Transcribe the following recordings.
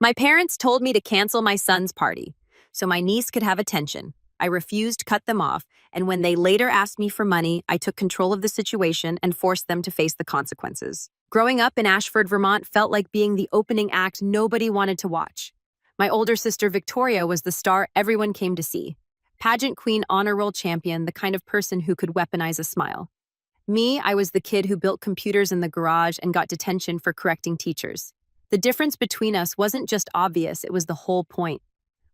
My parents told me to cancel my son's party so my niece could have attention. I refused to cut them off, and when they later asked me for money, I took control of the situation and forced them to face the consequences. Growing up in Ashford, Vermont felt like being the opening act nobody wanted to watch. My older sister Victoria was the star everyone came to see. Pageant queen, honor roll champion, the kind of person who could weaponize a smile. Me, I was the kid who built computers in the garage and got detention for correcting teachers. The difference between us wasn't just obvious, it was the whole point.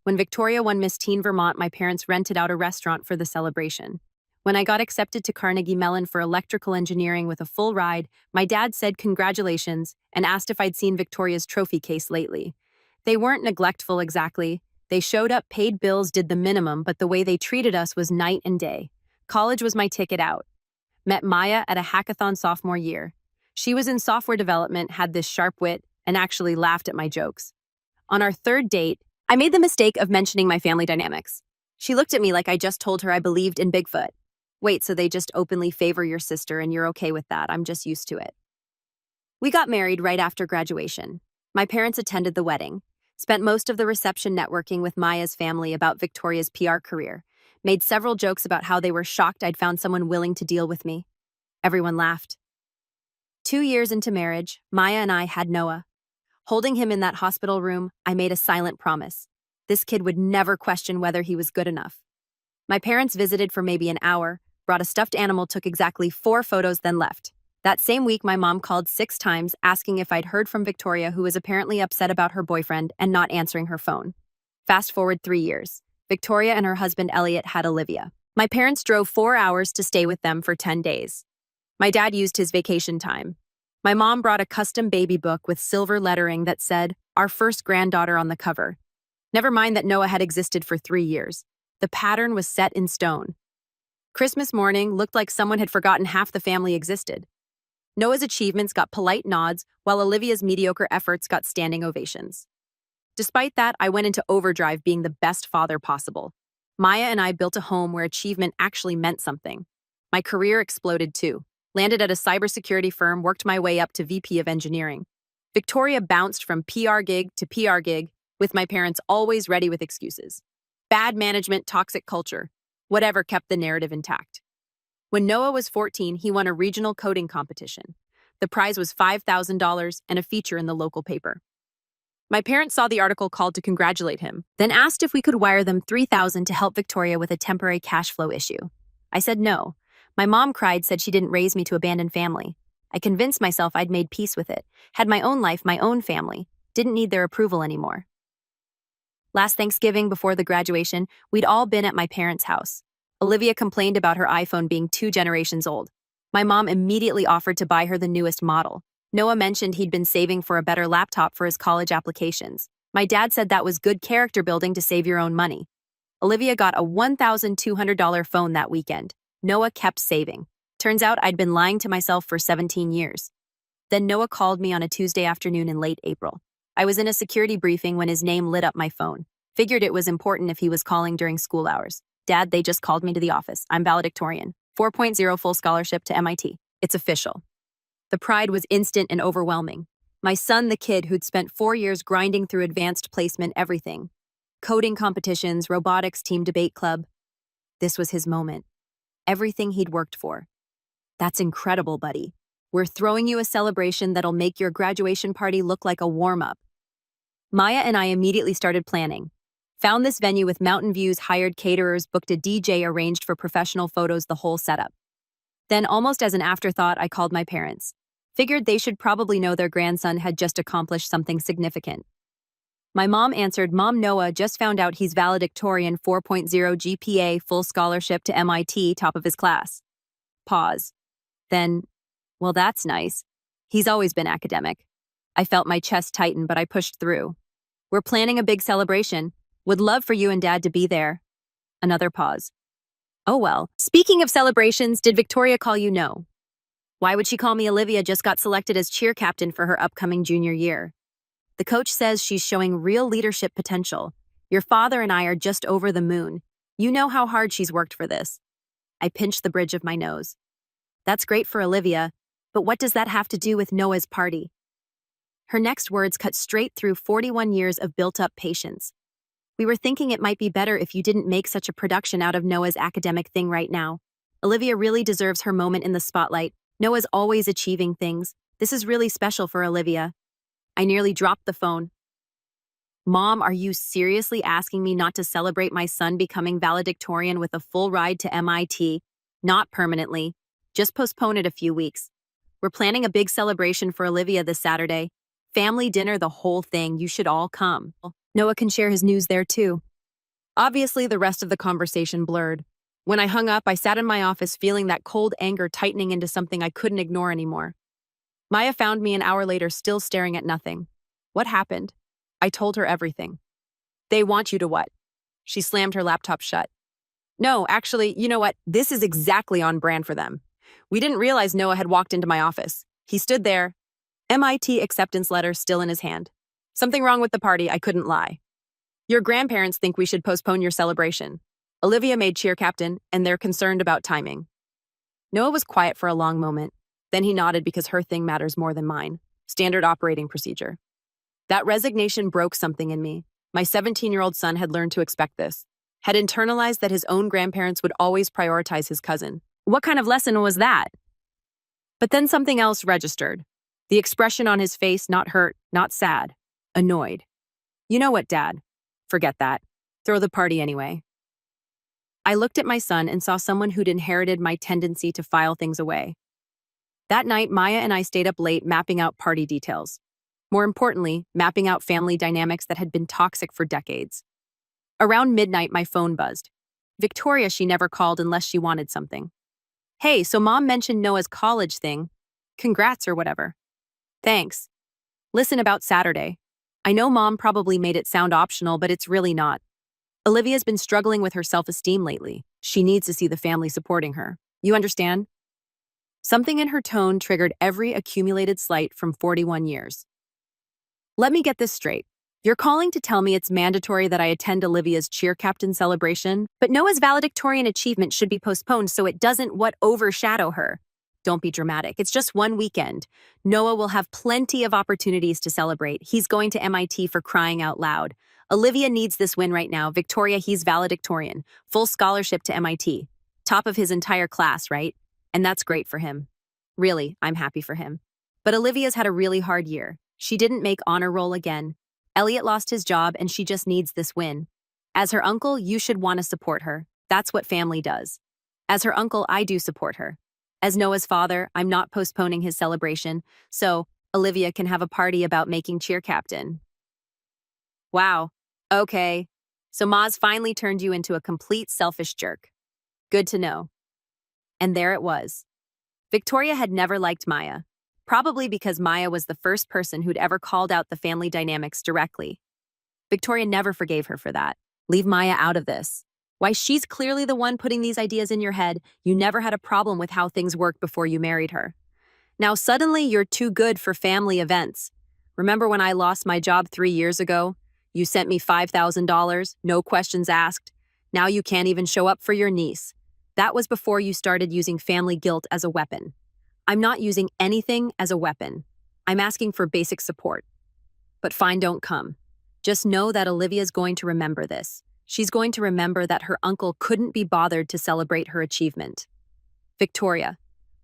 When Victoria won Miss Teen Vermont, my parents rented out a restaurant for the celebration. When I got accepted to Carnegie Mellon for electrical engineering with a full ride, my dad said congratulations and asked if I'd seen Victoria's trophy case lately. They weren't neglectful exactly. They showed up, paid bills, did the minimum, but the way they treated us was night and day. College was my ticket out. Met Maya at a hackathon sophomore year. She was in software development, had this sharp wit, and actually laughed at my jokes. On our third date, I made the mistake of mentioning my family dynamics. She looked at me like I just told her I believed in Bigfoot. Wait, so they just openly favor your sister and you're okay with that? I'm just used to it. We got married right after graduation. My parents attended the wedding, spent most of the reception networking with Maya's family about Victoria's PR career, made several jokes about how they were shocked I'd found someone willing to deal with me. Everyone laughed. 2 years into marriage, Maya and I had Noah. Holding him in that hospital room, I made a silent promise. This kid would never question whether he was good enough. My parents visited for maybe an hour, brought a stuffed animal, took exactly 4 photos, then left. That same week, my mom called 6 times, asking if I'd heard from Victoria, who was apparently upset about her boyfriend and not answering her phone. Fast forward 3 years. Victoria and her husband Elliot had Olivia. My parents drove 4 hours to stay with them for 10 days. My dad used his vacation time. My mom brought a custom baby book with silver lettering that said, "Our first granddaughter" on the cover. Never mind that Noah had existed for 3 years. The pattern was set in stone. Christmas morning looked like someone had forgotten half the family existed. Noah's achievements got polite nods, while Olivia's mediocre efforts got standing ovations. Despite that, I went into overdrive, being the best father possible. Maya and I built a home where achievement actually meant something. My career exploded too. Landed at a cybersecurity firm, worked my way up to VP of engineering. Victoria bounced from PR gig to PR gig, with my parents always ready with excuses. Bad management, toxic culture, whatever kept the narrative intact. When Noah was 14, he won a regional coding competition. The prize was $5,000 and a feature in the local paper. My parents saw the article, called to congratulate him, then asked if we could wire them $3,000 to help Victoria with a temporary cash flow issue. I said no. My mom cried, said she didn't raise me to abandon family. I convinced myself I'd made peace with it, had my own life, my own family, didn't need their approval anymore. Last Thanksgiving, before the graduation, we'd all been at my parents' house. Olivia complained about her iPhone being 2 generations old. My mom immediately offered to buy her the newest model. Noah mentioned he'd been saving for a better laptop for his college applications. My dad said that was good character building to save your own money. Olivia got a $1,200 phone that weekend. Noah kept saving. Turns out I'd been lying to myself for 17 years. Then Noah called me on a Tuesday afternoon in late April. I was in a security briefing when his name lit up my phone. Figured it was important if he was calling during school hours. "Dad, they just called me to the office. I'm valedictorian. 4.0 full scholarship to MIT. It's official." The pride was instant and overwhelming. My son, the kid who'd spent 4 years grinding through advanced placement everything. Coding competitions, robotics team debate club. This was his moment. Everything he'd worked for. "That's incredible, buddy. We're throwing you a celebration that'll make your graduation party look like a warm-up." Maya and I immediately started planning. Found this venue with mountain views, hired caterers, booked a DJ, arranged for professional photos, the whole setup. Then, almost as an afterthought, I called my parents. Figured they should probably know their grandson had just accomplished something significant. My mom answered, "Mom, Noah just found out he's valedictorian, 4.0 GPA, full scholarship to MIT, top of his class." Pause. Then, "Well, that's nice. He's always been academic." I felt my chest tighten, but I pushed through. "We're planning a big celebration. Would love for you and Dad to be there." Another pause. "Oh well. Speaking of celebrations, did Victoria call you?" "No." "Why would she call me?" "Olivia just got selected as cheer captain for her upcoming junior year. The coach says she's showing real leadership potential. Your father and I are just over the moon. You know how hard she's worked for this." I pinched the bridge of my nose. "That's great for Olivia, but what does that have to do with Noah's party?" Her next words cut straight through 41 years of built-up patience. We were thinking it might be better if you didn't make such a production out of Noah's academic thing right now. Olivia really deserves her moment in the spotlight. Noah's always achieving things. This is really special for Olivia. I nearly dropped the phone. Mom, are you seriously asking me not to celebrate my son becoming valedictorian with a full ride to MIT? Not permanently. Just postpone it a few weeks. We're planning a big celebration for Olivia this Saturday. Family dinner, the whole thing. You should all come. Noah can share his news there too. Obviously, the rest of the conversation blurred. When I hung up, I sat in my office feeling that cold anger tightening into something I couldn't ignore anymore. Maya found me an hour later still staring at nothing. What happened? I told her everything. They want you to what? She slammed her laptop shut. No, actually, you know what? This is exactly on brand for them. We didn't realize Noah had walked into my office. He stood there, MIT acceptance letter still in his hand. Something wrong with the party, I couldn't lie. Your grandparents think we should postpone your celebration. Olivia made cheer captain, and they're concerned about timing. Noah was quiet for a long moment. Then he nodded because her thing matters more than mine. Standard operating procedure. That resignation broke something in me. My 17-year-old son had learned to expect this, had internalized that his own grandparents would always prioritize his cousin. What kind of lesson was that? But then something else registered. The expression on his face, not hurt, not sad, annoyed. You know what, Dad? Forget that. Throw the party anyway. I looked at my son and saw someone who'd inherited my tendency to file things away. That night, Maya and I stayed up late mapping out party details. More importantly, mapping out family dynamics that had been toxic for decades. Around midnight, my phone buzzed. Victoria, she never called unless she wanted something. Hey, so Mom mentioned Noah's college thing. Congrats or whatever. Thanks. Listen, about Saturday. I know Mom probably made it sound optional, but it's really not. Olivia's been struggling with her self-esteem lately. She needs to see the family supporting her. You understand? Something in her tone triggered every accumulated slight from 41 years. Let me get this straight. You're calling to tell me it's mandatory that I attend Olivia's cheer captain celebration, but Noah's valedictorian achievement should be postponed so it doesn't overshadow her. Don't be dramatic. It's just one weekend. Noah will have plenty of opportunities to celebrate. He's going to MIT for crying out loud. Olivia needs this win right now. Victoria, he's valedictorian. Full scholarship to MIT. Top of his entire class, right? And that's great for him. Really, I'm happy for him. But Olivia's had a really hard year. She didn't make honor roll again. Elliot lost his job and she just needs this win. As her uncle, you should want to support her. That's what family does. As her uncle, I do support her. As Noah's father, I'm not postponing his celebration, so Olivia can have a party about making cheer captain. Wow. Okay. So Maz finally turned you into a complete selfish jerk. Good to know. And there it was. Victoria had never liked Maya. Probably because Maya was the first person who'd ever called out the family dynamics directly. Victoria never forgave her for that. Leave Maya out of this. Why, she's clearly the one putting these ideas in your head. You never had a problem with how things worked before you married her. Now suddenly you're too good for family events. Remember when I lost my job 3 years ago? You sent me $5,000, no questions asked. Now you can't even show up for your niece. That was before you started using family guilt as a weapon. I'm not using anything as a weapon. I'm asking for basic support. But fine, don't come. Just know that Olivia's going to remember this. She's going to remember that her uncle couldn't be bothered to celebrate her achievement. Victoria,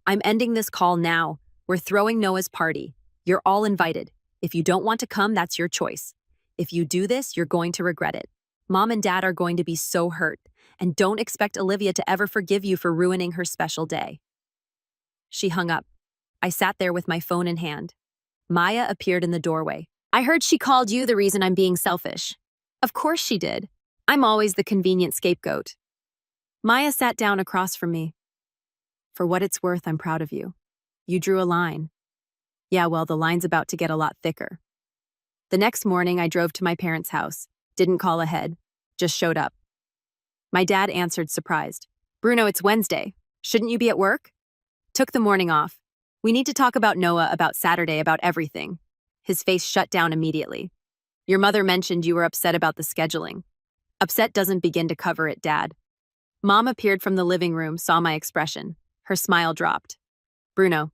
I'm ending this call now. We're throwing Noah's party. You're all invited. If you don't want to come, that's your choice. If you do this, you're going to regret it. Mom and Dad are going to be so hurt, and don't expect Olivia to ever forgive you for ruining her special day. She hung up. I sat there with my phone in hand. Maya appeared in the doorway. I heard she called you the reason I'm being selfish. Of course she did. I'm always the convenient scapegoat. Maya sat down across from me. For what it's worth, I'm proud of you. You drew a line. Yeah, well, the line's about to get a lot thicker. The next morning, I drove to my parents' house. Didn't call ahead. Just showed up. My dad answered, surprised. Bruno, it's Wednesday. Shouldn't you be at work? Took the morning off. We need to talk about Noah, about Saturday, about everything. His face shut down immediately. Your mother mentioned you were upset about the scheduling. Upset doesn't begin to cover it, Dad. Mom appeared from the living room, saw my expression. Her smile dropped. Bruno,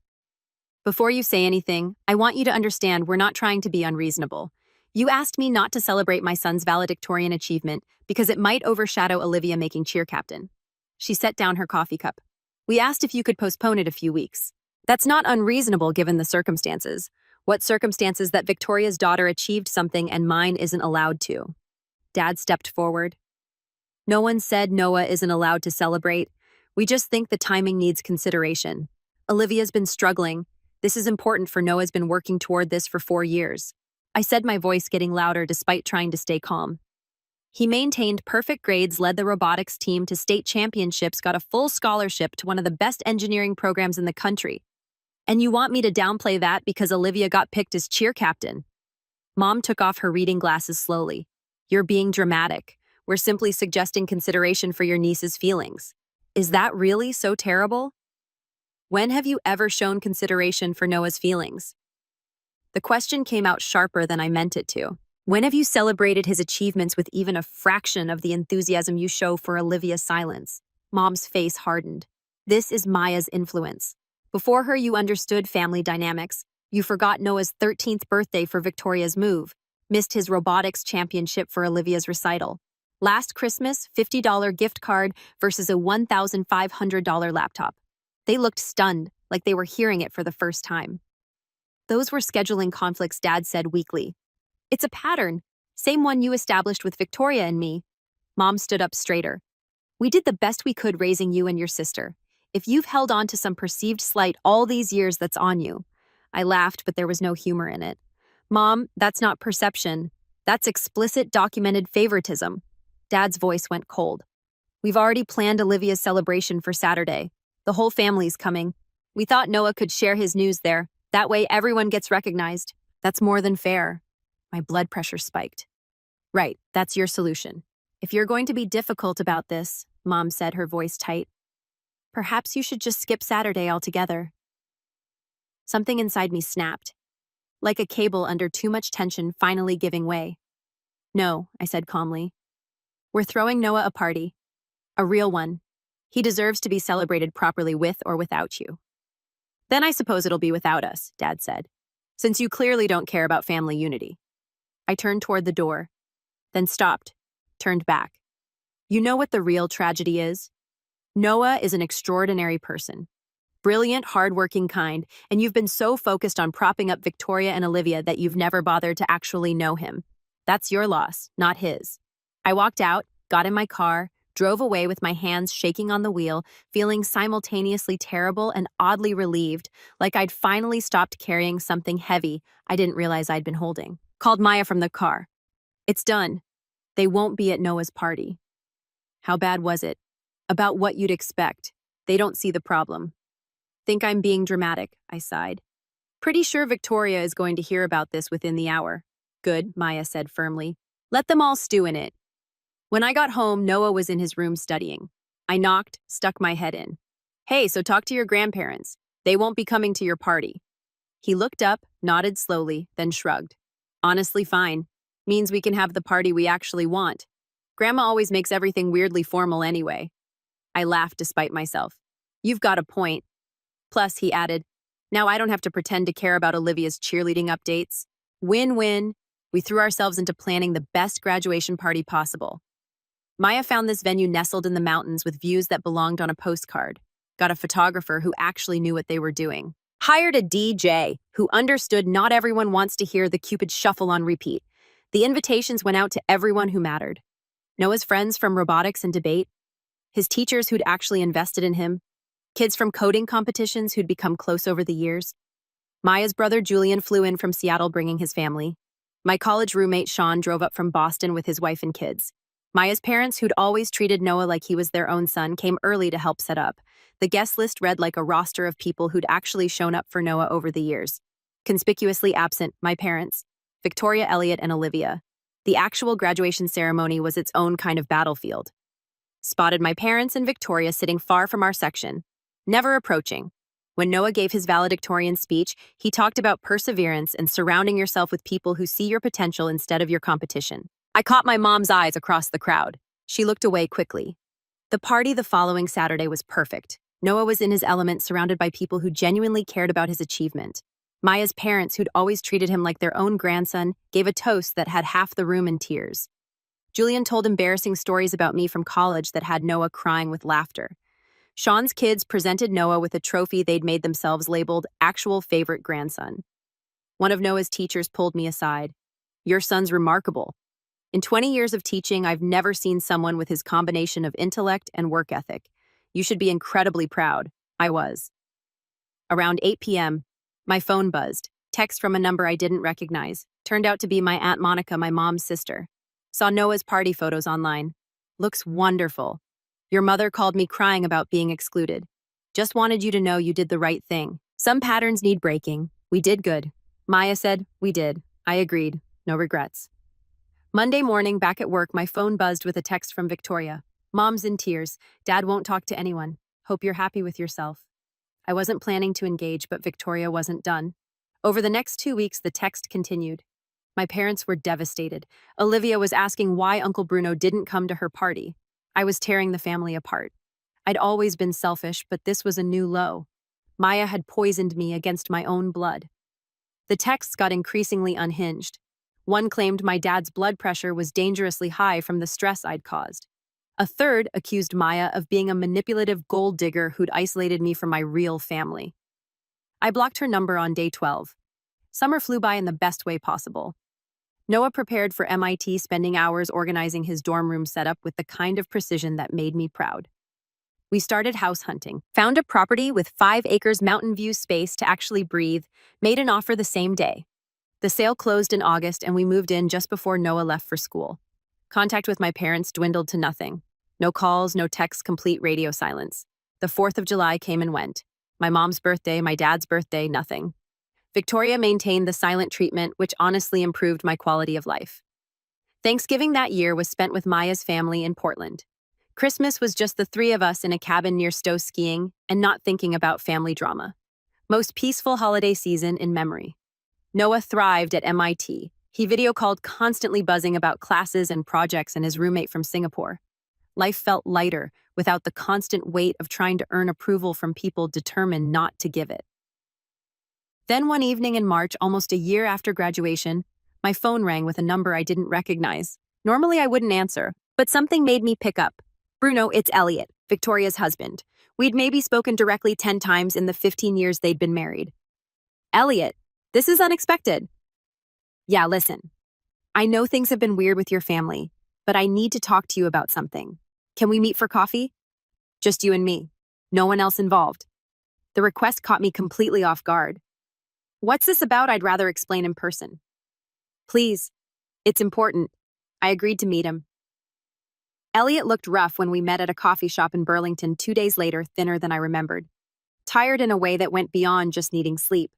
Before you say anything, I want you to understand we're not trying to be unreasonable. You asked me not to celebrate my son's valedictorian achievement because it might overshadow Olivia making cheer captain. She set down her coffee cup. We asked if you could postpone it a few weeks. That's not unreasonable given the circumstances. What circumstances that Victoria's daughter achieved something and mine isn't allowed to? Dad stepped forward. No one said Noah isn't allowed to celebrate. We just think the timing needs consideration. Olivia's been struggling. This is important for Noah's been working toward this for 4 years. I said, my voice getting louder despite trying to stay calm. He maintained perfect grades, led the robotics team to state championships, got a full scholarship to one of the best engineering programs in the country. And you want me to downplay that because Olivia got picked as cheer captain? Mom took off her reading glasses slowly. You're being dramatic. We're simply suggesting consideration for your niece's feelings. Is that really so terrible? When have you ever shown consideration for Noah's feelings? The question came out sharper than I meant it to. When have you celebrated his achievements with even a fraction of the enthusiasm you show for Olivia's silence? Mom's face hardened. This is Maya's influence. Before her, you understood family dynamics. You forgot Noah's 13th birthday for Victoria's move, missed his robotics championship for Olivia's recital. Last Christmas, $50 gift card versus a $1,500 laptop. They looked stunned, like they were hearing it for the first time. Those were scheduling conflicts, Dad said weakly. It's a pattern, same one you established with Victoria and me. Mom stood up straighter. We did the best we could raising you and your sister. If you've held on to some perceived slight all these years, that's on you. I laughed, but there was no humor in it. Mom, that's not perception. That's explicit, documented favoritism. Dad's voice went cold. We've already planned Olivia's celebration for Saturday. The whole family's coming. We thought Noah could share his news there. That way everyone gets recognized. That's more than fair. My blood pressure spiked. Right, that's your solution. If you're going to be difficult about this, Mom said, her voice tight, perhaps you should just skip Saturday altogether. Something inside me snapped, like a cable under too much tension finally giving way. No, I said calmly. We're throwing Noah a party. A real one. He deserves to be celebrated properly with or without you. Then I suppose it'll be without us, Dad said, since you clearly don't care about family unity. I turned toward the door, then stopped, turned back. You know what the real tragedy is? Noah is an extraordinary person. Brilliant, hardworking kind, and you've been so focused on propping up Victoria and Olivia that you've never bothered to actually know him. That's your loss, not his. I walked out, got in my car, drove away with my hands shaking on the wheel, feeling simultaneously terrible and oddly relieved, like I'd finally stopped carrying something heavy I didn't realize I'd been holding. Called Maya from the car. It's done. They won't be at Noah's party. How bad was it? About what you'd expect. They don't see the problem. Think I'm being dramatic, I sighed. Pretty sure Victoria is going to hear about this within the hour. Good, Maya said firmly. Let them all stew in it. When I got home, Noah was in his room studying. I knocked, stuck my head in. Hey, so talk to your grandparents. They won't be coming to your party. He looked up, nodded slowly, then shrugged. Honestly, fine. Means we can have the party we actually want. Grandma always makes everything weirdly formal anyway. I laughed despite myself. You've got a point. Plus, he added, now I don't have to pretend to care about Olivia's cheerleading updates. Win-win. We threw ourselves into planning the best graduation party possible. Maya found this venue nestled in the mountains with views that belonged on a postcard. Got a photographer who actually knew what they were doing. Hired a DJ who understood not everyone wants to hear the Cupid shuffle on repeat. The invitations went out to everyone who mattered. Noah's friends from robotics and debate, his teachers who'd actually invested in him, kids from coding competitions who'd become close over the years. Maya's brother Julian flew in from Seattle bringing his family. My college roommate Sean drove up from Boston with his wife and kids. Maya's parents, who'd always treated Noah like he was their own son, came early to help set up. The guest list read like a roster of people who'd actually shown up for Noah over the years. Conspicuously absent, my parents, Victoria, Elliot, and Olivia. The actual graduation ceremony was its own kind of battlefield. Spotted my parents and Victoria sitting far from our section, never approaching. When Noah gave his valedictorian speech, he talked about perseverance and surrounding yourself with people who see your potential instead of your competition. I caught my mom's eyes across the crowd. She looked away quickly. The party the following Saturday was perfect. Noah was in his element, surrounded by people who genuinely cared about his achievement. Maya's parents, who'd always treated him like their own grandson, gave a toast that had half the room in tears. Julian told embarrassing stories about me from college that had Noah crying with laughter. Sean's kids presented Noah with a trophy they'd made themselves labeled actual favorite grandson. One of Noah's teachers pulled me aside. "Your son's remarkable. In 20 years of teaching, I've never seen someone with his combination of intellect and work ethic. You should be incredibly proud." I was. Around 8 p.m., my phone buzzed. Text from a number I didn't recognize. Turned out to be my Aunt Monica, my mom's sister. Saw Noah's party photos online. "Looks wonderful. Your mother called me crying about being excluded. Just wanted you to know you did the right thing. Some patterns need breaking. We did good." Maya said, "We did." I agreed. No regrets. Monday morning, back at work, my phone buzzed with a text from Victoria. "Mom's in tears. Dad won't talk to anyone. Hope you're happy with yourself." I wasn't planning to engage, but Victoria wasn't done. Over the next 2 weeks, the text continued. My parents were devastated. Olivia was asking why Uncle Bruno didn't come to her party. I was tearing the family apart. I'd always been selfish, but this was a new low. Maya had poisoned me against my own blood. The texts got increasingly unhinged. One claimed my dad's blood pressure was dangerously high from the stress I'd caused. A third accused Maya of being a manipulative gold digger who'd isolated me from my real family. I blocked her number on day 12. Summer flew by in the best way possible. Noah prepared for MIT, spending hours organizing his dorm room setup with the kind of precision that made me proud. We started house hunting, found a property with 5 acres mountain view space to actually breathe, made an offer the same day. The sale closed in August and we moved in just before Noah left for school. Contact with my parents dwindled to nothing. No calls, no texts, complete radio silence. The 4th of July came and went. My mom's birthday, my dad's birthday, nothing. Victoria maintained the silent treatment, which honestly improved my quality of life. Thanksgiving that year was spent with Maya's family in Portland. Christmas was just the 3 of us in a cabin near Stowe skiing and not thinking about family drama. Most peaceful holiday season in memory. Noah thrived at MIT. He video called, constantly buzzing about classes and projects, and his roommate from Singapore. Life felt lighter without the constant weight of trying to earn approval from people determined not to give it. Then one evening in March, almost a year after graduation, my phone rang with a number I didn't recognize. Normally I wouldn't answer, but something made me pick up. "Bruno, it's Elliot, Victoria's husband. We'd maybe spoken directly 10 times in the 15 years they'd been married." "Elliot, this is unexpected." "Yeah, listen. I know things have been weird with your family, but I need to talk to you about something. Can we meet for coffee?" "Just you and me. No one else involved." The request caught me completely off guard. "What's this about? I'd rather explain in person." "Please. It's important." I agreed to meet him. Elliot looked rough when we met at a coffee shop in Burlington 2 days later, thinner than I remembered. Tired in a way that went beyond just needing sleep.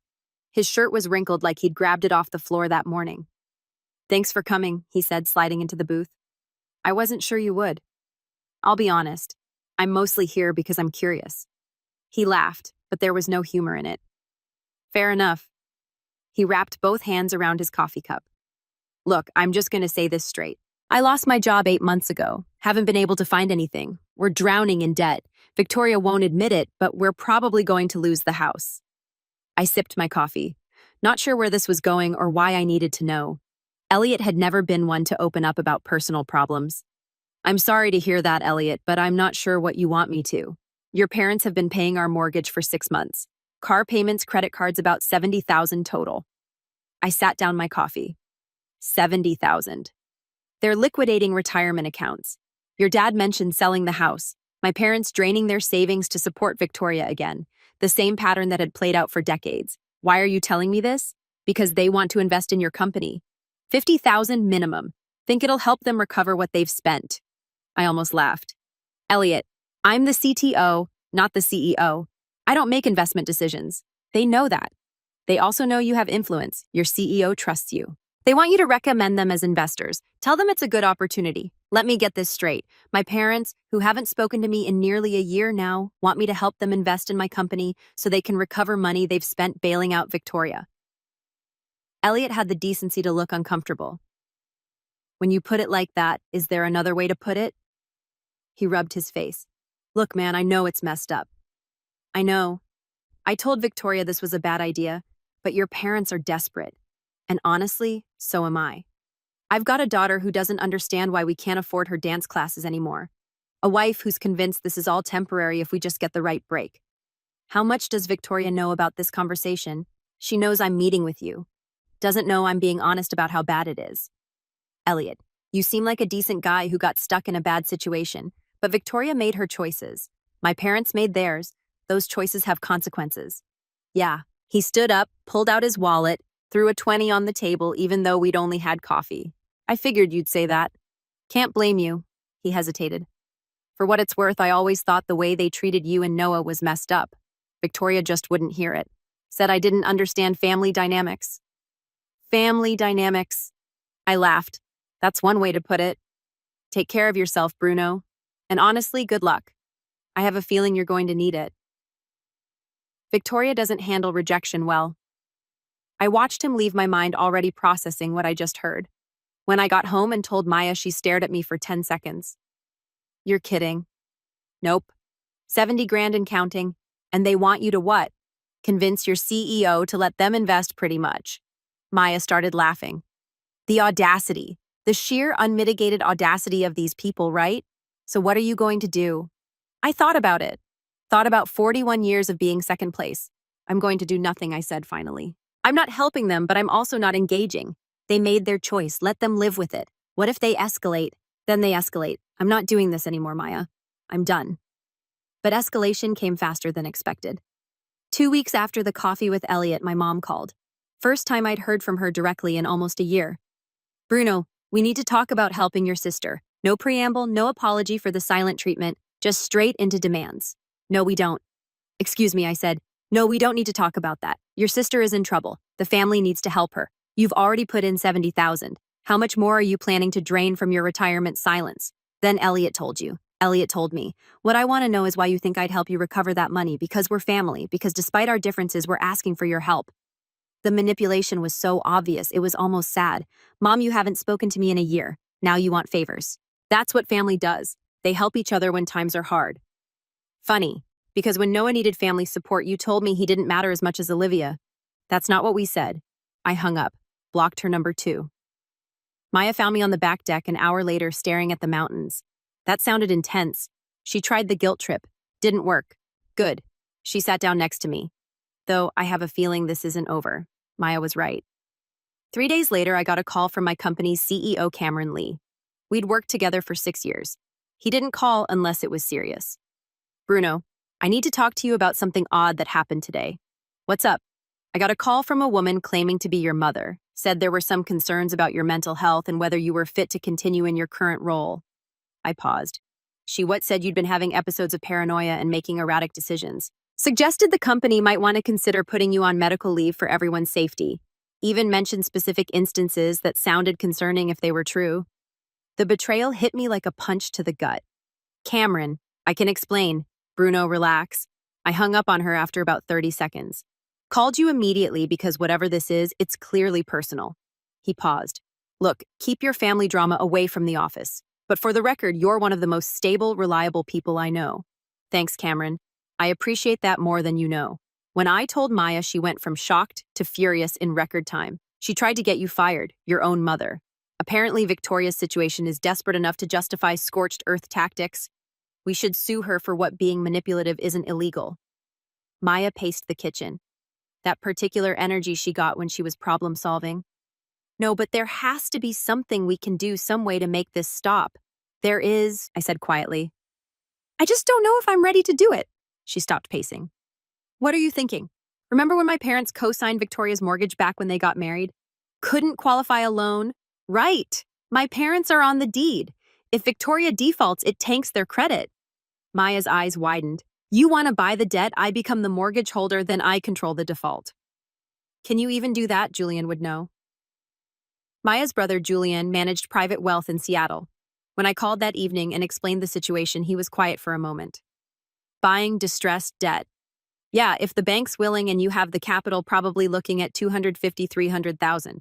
His shirt was wrinkled like he'd grabbed it off the floor that morning. "Thanks for coming," he said, sliding into the booth. "I wasn't sure you would. I'll be honest. I'm mostly here because I'm curious." He laughed, but there was no humor in it. "Fair enough." He wrapped both hands around his coffee cup. "Look, I'm just going to say this straight. I lost my job 8 months ago. Haven't been able to find anything. We're drowning in debt. Victoria won't admit it, but we're probably going to lose the house." I sipped my coffee, not sure where this was going or why I needed to know. Elliot had never been one to open up about personal problems. "I'm sorry to hear that, Elliot, but I'm not sure what you want me to. Your parents have been paying our mortgage for 6 months. Car payments, credit cards, about $70,000 total." I sat down my coffee. $70,000. They're liquidating retirement accounts. Your dad mentioned selling the house. My parents draining their savings to support Victoria again. The same pattern that had played out for decades. Why are you telling me this? Because they want to invest in your company. $50,000 minimum. Think it'll help them recover what they've spent. I almost laughed. "Elliot, I'm the CTO, not the CEO. I don't make investment decisions. They know that. They also know you have influence. Your CEO trusts you. They want you to recommend them as investors. Tell them it's a good opportunity. Let me get this straight. My parents, who haven't spoken to me in nearly a year now, want me to help them invest in my company so they can recover money they've spent bailing out Victoria." Elliot had the decency to look uncomfortable. "When you put it like that, is there another way to put it?" He rubbed his face. "Look, man, I know it's messed up. I know. I told Victoria this was a bad idea, but your parents are desperate. And honestly, so am I. I've got a daughter who doesn't understand why we can't afford her dance classes anymore. A wife who's convinced this is all temporary if we just get the right break. How much does Victoria know about this conversation? She knows I'm meeting with you. Doesn't know I'm being honest about how bad it is. Elliot, you seem like a decent guy who got stuck in a bad situation, but Victoria made her choices. My parents made theirs. Those choices have consequences. Yeah, he stood up, pulled out his wallet, threw a 20 on the table even though we'd only had coffee. I figured you'd say that. Can't blame you. He hesitated. For what it's worth, I always thought the way they treated you and Noah was messed up. Victoria just wouldn't hear it. Said I didn't understand family dynamics. Family dynamics. I laughed. That's one way to put it. Take care of yourself, Bruno. And honestly, good luck. I have a feeling you're going to need it. Victoria doesn't handle rejection well. I watched him leave, my mind already processing what I just heard. When I got home and told Maya, she stared at me for 10 seconds. You're kidding. Nope. 70 grand and counting. And they want you to what? Convince your CEO to let them invest pretty much. Maya started laughing. The audacity. The sheer unmitigated audacity of these people, right? So what are you going to do? I thought about it. Thought about 41 years of being second place. I'm going to do nothing, I said finally. I'm not helping them, but I'm also not engaging. They made their choice. Let them live with it. What if they escalate? Then they escalate. I'm not doing this anymore, Maya. I'm done. But escalation came faster than expected. 2 weeks after the coffee with Elliot, my mom called. First time I'd heard from her directly in almost a year. Bruno, we need to talk about helping your sister. No preamble, no apology for the silent treatment, just straight into demands. No, we don't. Excuse me, I said. No, we don't need to talk about that. Your sister is in trouble. The family needs to help her. You've already put in 70,000. How much more are you planning to drain from your retirement silence? Then Elliot told you. Elliot told me. What I want to know is why you think I'd help you recover that money, because we're family, because despite our differences, we're asking for your help. The manipulation was so obvious, it was almost sad. Mom, you haven't spoken to me in a year. Now you want favors. That's what family does. They help each other when times are hard. Funny, because when Noah needed family support, you told me he didn't matter as much as Olivia. That's not what we said. I hung up, blocked her number 2. Maya found me on the back deck an hour later staring at the mountains. That sounded intense. She tried the guilt trip. Didn't work. Good. She sat down next to me. Though I have a feeling this isn't over. Maya was right. 3 days later, I got a call from my company's CEO, Cameron Lee. We'd worked together for 6 years. He didn't call unless it was serious. Bruno, I need to talk to you about something odd that happened today. What's up? I got a call from a woman claiming to be your mother. Said there were some concerns about your mental health and whether you were fit to continue in your current role. I paused. She said you'd been having episodes of paranoia and making erratic decisions. Suggested the company might want to consider putting you on medical leave for everyone's safety. Even mentioned specific instances that sounded concerning if they were true. The betrayal hit me like a punch to the gut. Cameron, I can explain. Bruno, relax. I hung up on her after about 30 seconds. Called you immediately because whatever this is, it's clearly personal. He paused. Look, keep your family drama away from the office. But for the record, you're one of the most stable, reliable people I know. Thanks, Cameron. I appreciate that more than you know. When I told Maya, she went from shocked to furious in record time. She tried to get you fired, your own mother. Apparently, Victoria's situation is desperate enough to justify scorched earth tactics. We should sue her for what being manipulative isn't illegal. Maya paced the kitchen. That particular energy she got when she was problem solving. No, but there has to be something we can do, some way to make this stop. There is, I said quietly. I just don't know if I'm ready to do it. She stopped pacing. What are you thinking? Remember when my parents co-signed Victoria's mortgage back when they got married? Couldn't qualify a loan? Right. My parents are on the deed. If Victoria defaults, it tanks their credit. Maya's eyes widened. You want to buy the debt, I become the mortgage holder, then I control the default. Can you even do that? Julian would know. Maya's brother, Julian, managed private wealth in Seattle. When I called that evening and explained the situation, he was quiet for a moment. Buying distressed debt. Yeah, if the bank's willing and you have the capital, probably looking at $250,000-300,000.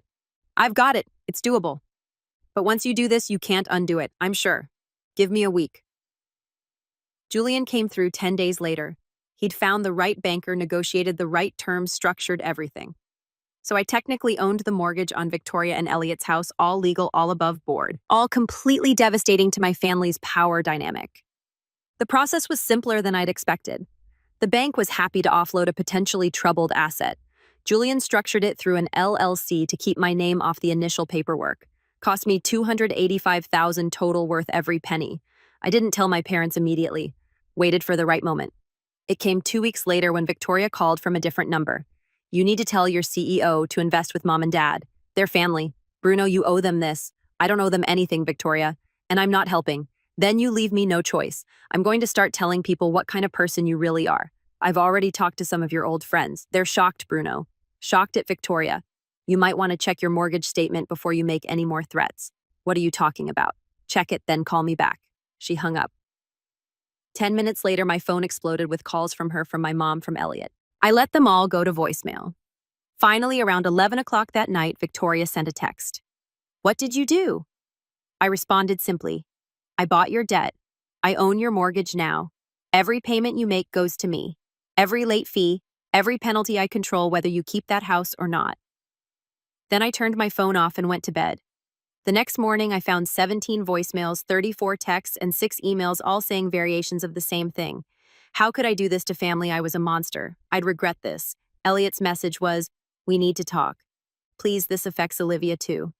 I've got it. It's doable. But once you do this, you can't undo it, I'm sure. Give me a week. Julian came through 10 days later. He'd found the right banker, negotiated the right terms, structured everything. So I technically owned the mortgage on Victoria and Elliot's house, all legal, all above board, all completely devastating to my family's power dynamic. The process was simpler than I'd expected. The bank was happy to offload a potentially troubled asset. Julian structured it through an LLC to keep my name off the initial paperwork. Cost me $285,000 total, worth every penny. I didn't tell my parents immediately. Waited for the right moment. It came 2 weeks later when Victoria called from a different number. You need to tell your CEO to invest with mom and dad. They're family. Bruno, you owe them this. I don't owe them anything, Victoria. And I'm not helping. Then you leave me no choice. I'm going to start telling people what kind of person you really are. I've already talked to some of your old friends. They're shocked, Bruno. Shocked at Victoria. You might want to check your mortgage statement before you make any more threats. What are you talking about? Check it, then call me back. She hung up. 10 minutes later, my phone exploded with calls from her, from my mom, from Elliot. I let them all go to voicemail. Finally, around 11 o'clock that night, Victoria sent a text. What did you do? I responded simply, I bought your debt. I own your mortgage now. Every payment you make goes to me. Every late fee, every penalty I control, whether you keep that house or not. Then I turned my phone off and went to bed. The next morning, I found 17 voicemails, 34 texts, and 6 emails, all saying variations of the same thing. How could I do this to family? I was a monster. I'd regret this. Elliot's message was, we need to talk. Please, this affects Olivia too.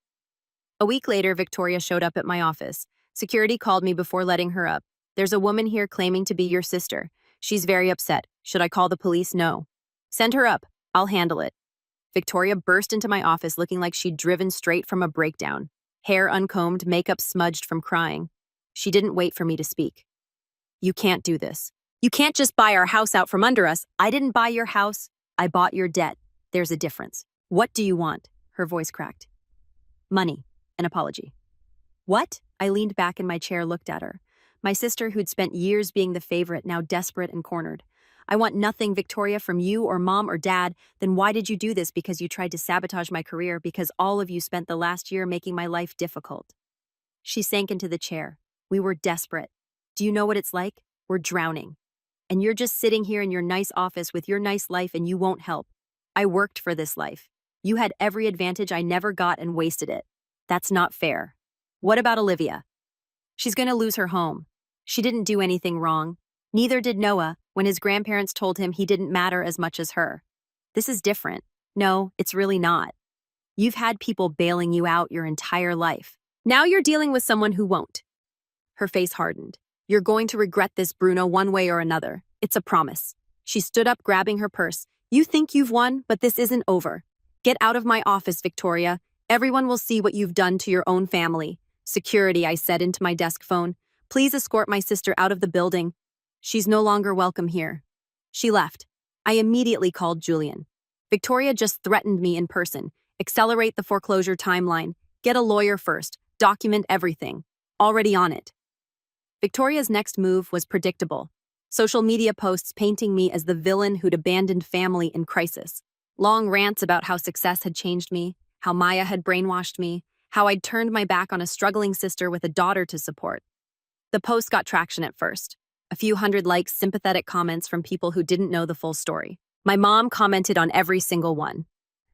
A week later, Victoria showed up at my office. Security called me before letting her up. There's a woman here claiming to be your sister. She's very upset. Should I call the police? No. Send her up. I'll handle it. Victoria burst into my office looking like she'd driven straight from a breakdown. Hair uncombed, makeup smudged from crying. She didn't wait for me to speak. You can't do this. You can't just buy our house out from under us. I didn't buy your house. I bought your debt. There's a difference. What do you want? Her voice cracked. Money. An apology. What? I leaned back in my chair, looked at her. My sister, who'd spent years being the favorite, now desperate and cornered. I want nothing, Victoria, from you or mom or dad. Then why did you do this? Because you tried to sabotage my career, because all of you spent the last year making my life difficult. She sank into the chair. We were desperate. Do you know what it's like? We're drowning. And you're just sitting here in your nice office with your nice life and you won't help. I worked for this life. You had every advantage I never got and wasted it. That's not fair. What about Olivia? She's going to lose her home. She didn't do anything wrong. Neither did Noah, when his grandparents told him he didn't matter as much as her. This is different. No, it's really not. You've had people bailing you out your entire life. Now you're dealing with someone who won't. Her face hardened. You're going to regret this, Bruno, one way or another. It's a promise. She stood up, grabbing her purse. You think you've won, but this isn't over. Get out of my office, Victoria. Everyone will see what you've done to your own family. Security, I said into my desk phone. Please escort my sister out of the building. She's no longer welcome here. She left. I immediately called Julian. Victoria just threatened me in person. Accelerate the foreclosure timeline. Get a lawyer first. Document everything. Already on it. Victoria's next move was predictable. Social media posts painting me as the villain who'd abandoned family in crisis. Long rants about how success had changed me, how Maya had brainwashed me, how I'd turned my back on a struggling sister with a daughter to support. The post got traction at first. A few hundred likes, sympathetic comments from people who didn't know the full story. My mom commented on every single one.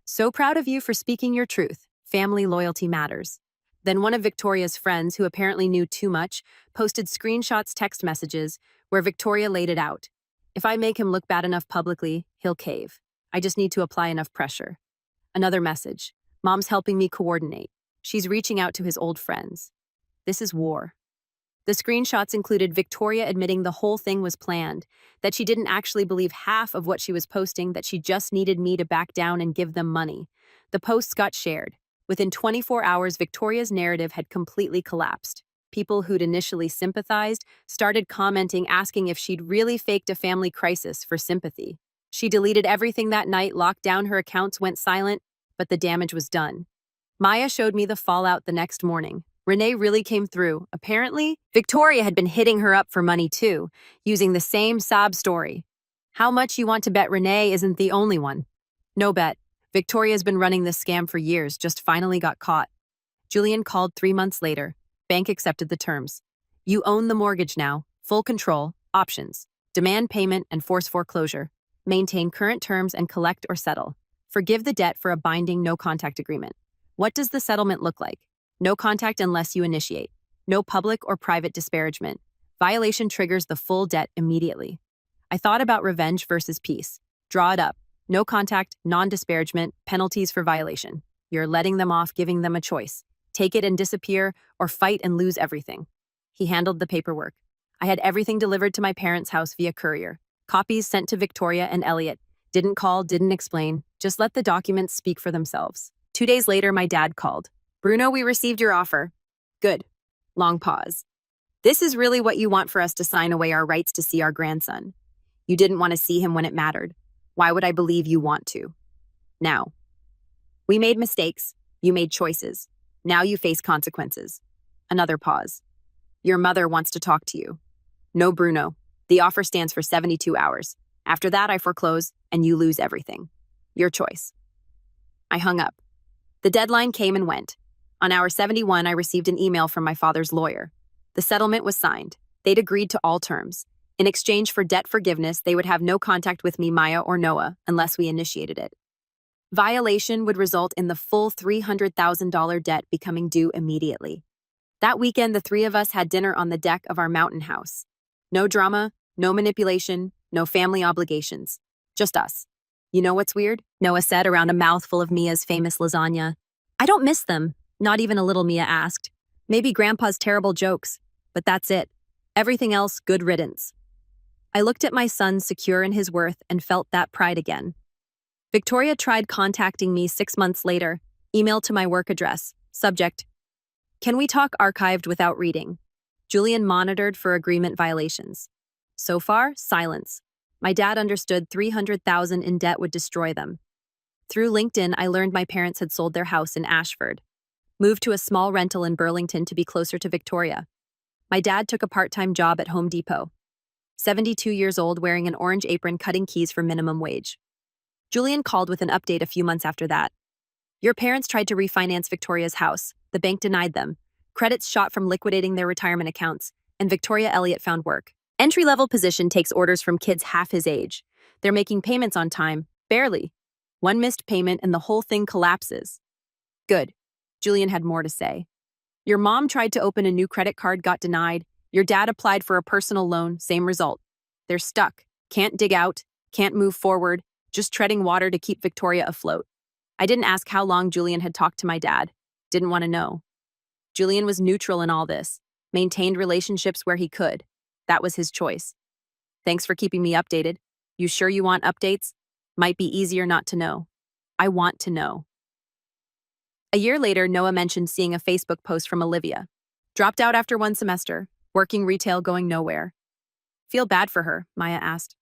So proud of you for speaking your truth. Family loyalty matters. Then one of Victoria's friends, who apparently knew too much, posted screenshots, text messages, where Victoria laid it out. If I make him look bad enough publicly, he'll cave. I just need to apply enough pressure. Another message. Mom's helping me coordinate. She's reaching out to his old friends. This is war. The screenshots included Victoria admitting the whole thing was planned, that she didn't actually believe half of what she was posting, that she just needed me to back down and give them money. The posts got shared. Within 24 hours, Victoria's narrative had completely collapsed. People who'd initially sympathized started commenting, asking if she'd really faked a family crisis for sympathy. She deleted everything that night, locked down her accounts, went silent, but the damage was done. Maya showed me the fallout the next morning. Renee really came through. Apparently, Victoria had been hitting her up for money too, using the same sob story. How much you want to bet Renee isn't the only one? No bet. Victoria's been running this scam for years, just finally got caught. Julian called 3 months later. Bank accepted the terms. You own the mortgage now. Full control. Options. Demand payment and force foreclosure. Maintain current terms and collect or settle. Forgive the debt for a binding no-contact agreement. What does the settlement look like? No contact unless you initiate. No public or private disparagement. Violation triggers the full debt immediately. I thought about revenge versus peace. Draw it up. No contact, non-disparagement, penalties for violation. You're letting them off, giving them a choice. Take it and disappear, or fight and lose everything. He handled the paperwork. I had everything delivered to my parents' house via courier. Copies sent to Victoria and Elliot. Didn't call, didn't explain. Just let the documents speak for themselves. 2 days later, my dad called. Bruno, we received your offer. Good. Long pause. This is really what you want for us to sign away our rights to see our grandson. You didn't want to see him when it mattered. Why would I believe you want to? Now. We made mistakes. You made choices. Now you face consequences. Another pause. Your mother wants to talk to you. No, Bruno. The offer stands for 72 hours. After that, I foreclose, and you lose everything. Your choice. I hung up. The deadline came and went. On hour 71, I received an email from my father's lawyer. The settlement was signed. They'd agreed to all terms. In exchange for debt forgiveness, they would have no contact with me, Maya, or Noah, unless we initiated it. Violation would result in the full $300,000 debt becoming due immediately. That weekend, the three of us had dinner on the deck of our mountain house. No drama, no manipulation, no family obligations. Just us. You know what's weird? Noah said around a mouthful of Mia's famous lasagna. I don't miss them. Not even a little, Mia asked. Maybe Grandpa's terrible jokes, but that's it. Everything else, good riddance. I looked at my son secure in his worth and felt that pride again. Victoria tried contacting me 6 months later, email to my work address, subject, "Can we talk?" archived without reading. Julian monitored for agreement violations. So far, silence. My dad understood 300,000 in debt would destroy them. Through LinkedIn, I learned my parents had sold their house in Ashford, moved to a small rental in Burlington to be closer to Victoria. My dad took a part-time job at Home Depot. 72 years old, wearing an orange apron, cutting keys for minimum wage. Julian called with an update a few months after that. Your parents tried to refinance Victoria's house. The bank denied them. Credits shot from liquidating their retirement accounts, and Victoria Elliott found work. Entry-level position takes orders from kids half his age. They're making payments on time, barely. One missed payment and the whole thing collapses. Good. Julian had more to say. Your mom tried to open a new credit card, got denied. Your dad applied for a personal loan, same result. They're stuck. Can't dig out, can't move forward, just treading water to keep Victoria afloat. I didn't ask how long Julian had talked to my dad. Didn't want to know. Julian was neutral in all this, maintained relationships where he could. That was his choice. Thanks for keeping me updated. You sure you want updates? Might be easier not to know. I want to know. A year later, Noah mentioned seeing a Facebook post from Olivia. Dropped out after 1 semester, working retail, going nowhere. Feel bad for her, Maya asked.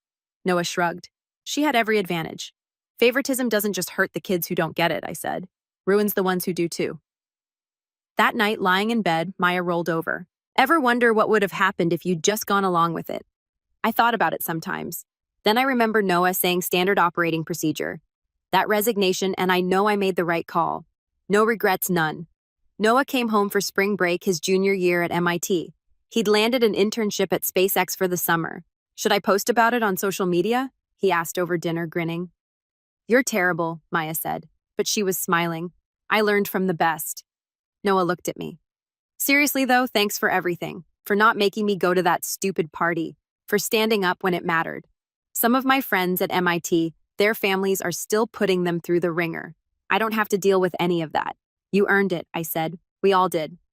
Noah shrugged. She had every advantage. Favoritism doesn't just hurt the kids who don't get it, I said. Ruins the ones who do too. That night, lying in bed, Maya rolled over. Ever wonder what would have happened if you'd just gone along with it? I thought about it sometimes. Then I remember Noah saying standard operating procedure. That resignation, and I know I made the right call. No regrets, none. Noah came home for spring break his junior year at MIT. He'd landed an internship at SpaceX for the summer. Should I post about it on social media? He asked over dinner, grinning. You're terrible, Maya said, but she was smiling. I learned from the best. Noah looked at me. Seriously though, thanks for everything. For not making me go to that stupid party. For standing up when it mattered. Some of my friends at MIT, their families are still putting them through the ringer. I don't have to deal with any of that. You earned it, I said. We all did.